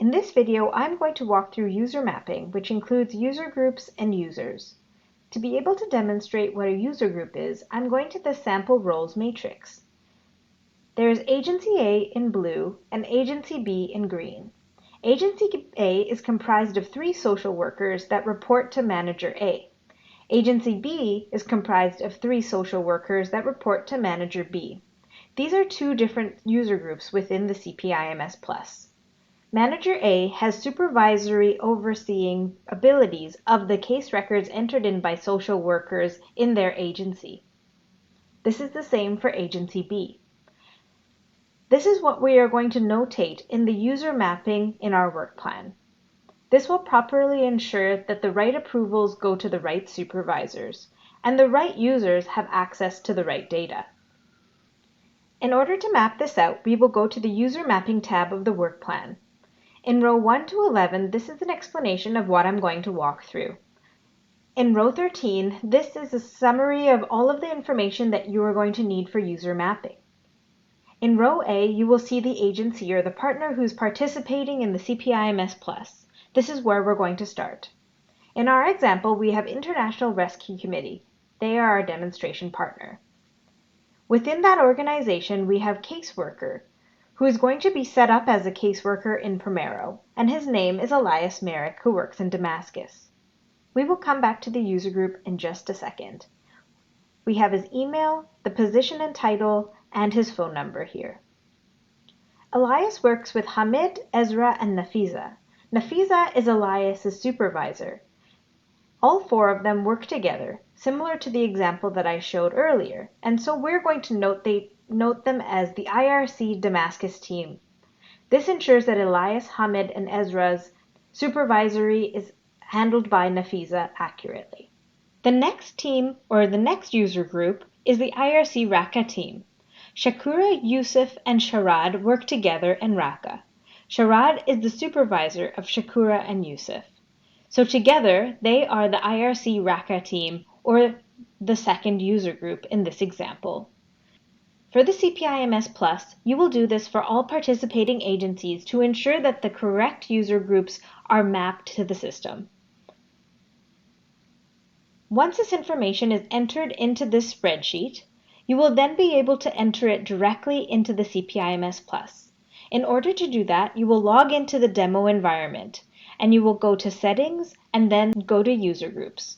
In this video, I'm going to walk through user mapping, which includes user groups and users. To be able to demonstrate what a user group is, I'm going to the sample roles matrix. There is Agency A in blue and Agency B in green. Agency A is comprised of 3 social workers that report to Manager A. Agency B is comprised of 3 social workers that report to Manager B. These are 2 different user groups within the CPIMS+. Manager A has supervisory overseeing abilities of the case records entered in by social workers in their agency. This is the same for Agency B. This is what we are going to notate in the user mapping in our work plan. This will properly ensure that the right approvals go to the right supervisors, and the right users have access to the right data. In order to map this out, we will go to the User Mapping tab of the work plan. In row 1 to 11, this is an explanation of what I'm going to walk through. In row 13, this is a summary of all of the information that you are going to need for user mapping. In row A, you will see the agency or the partner who's participating in the CPIMS+. This is where we're going to start. In our example, we have International Rescue Committee. They are our demonstration partner. Within that organization, we have caseworker, who is going to be set up as a caseworker in Primero, and his name is Elias Merrick, who works in Damascus. We will come back to the user group in just a second. We have his email, the position and title, and his phone number here. Elias works with Hamid, Ezra, and Nafiza. Nafiza is Elias's supervisor. All 4 of them work together, similar to the example that I showed earlier, and so we're going to note them as the IRC Damascus team. This ensures that Elias, Hamid, and Ezra's supervisory is handled by Nafiza accurately. The next team, or the next user group, is the IRC Raqqa team. Shakura, Yusuf, and Sharad work together in Raqqa. Sharad is the supervisor of Shakura and Yusuf. So together, they are the IRC Raqqa team, or the second user group in this example. For the CPIMS+, you will do this for all participating agencies to ensure that the correct user groups are mapped to the system. Once this information is entered into this spreadsheet, you will then be able to enter it directly into the CPIMS+. In order to do that, you will log into the demo environment, and you will go to Settings and then go to User Groups.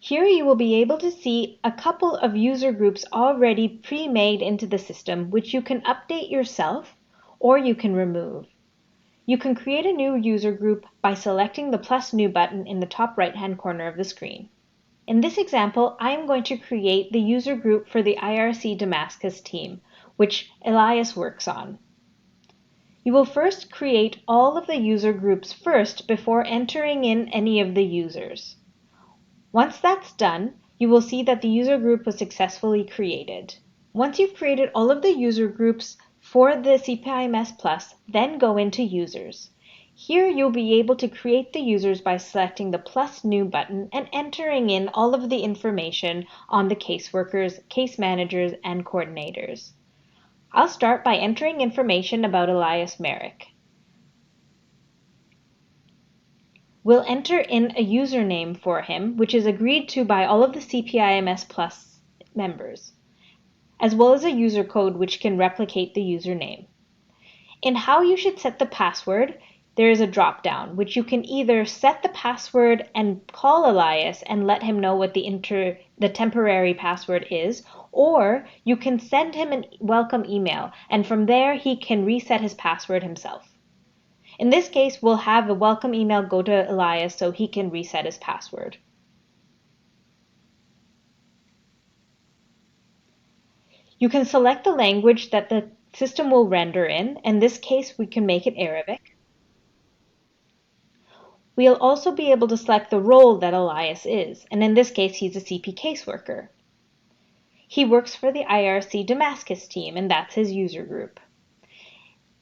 Here you will be able to see a couple of user groups already pre-made into the system, which you can update yourself or you can remove. You can create a new user group by selecting the plus new button in the top right-hand corner of the screen. In this example, I am going to create the user group for the IRC Damascus team, which Elias works on. You will first create all of the user groups first before entering in any of the users. Once that's done, you will see that the user group was successfully created. Once you've created all of the user groups for the CPIMS+, then go into Users. Here you'll be able to create the users by selecting the plus new button and entering in all of the information on the caseworkers, case managers, and coordinators. I'll start by entering information about Elias Merrick. We'll enter in a username for him, which is agreed to by all of the CPIMS+ members, as well as a user code which can replicate the username. In how you should set the password, there is a drop-down, which you can either set the password and call Elias and let him know what the temporary password is, or you can send him a welcome email, and from there he can reset his password himself. In this case, we'll have a welcome email go to Elias so he can reset his password. You can select the language that the system will render in this case we can make it Arabic. We'll also be able to select the role that Elias is, and in this case he's a CP caseworker. He works for the IRC Damascus team, and that's his user group.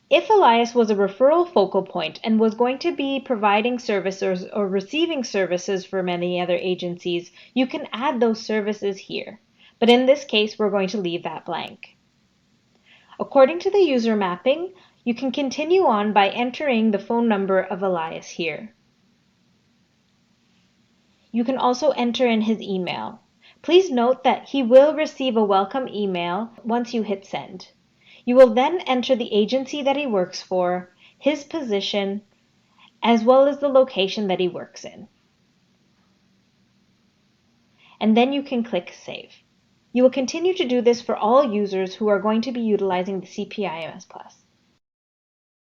If Elias was a referral focal point and was going to be providing services or receiving services for many other agencies, you can add those services here. But in this case, we're going to leave that blank. According to the user mapping, You can continue on by entering the phone number of Elias here. You can also enter in his email. Please note that he will receive a welcome email once you hit send. You will then enter the agency that he works for, his position, as well as the location that he works in. And then you can click Save. You will continue to do this for all users who are going to be utilizing the CPIMS Plus.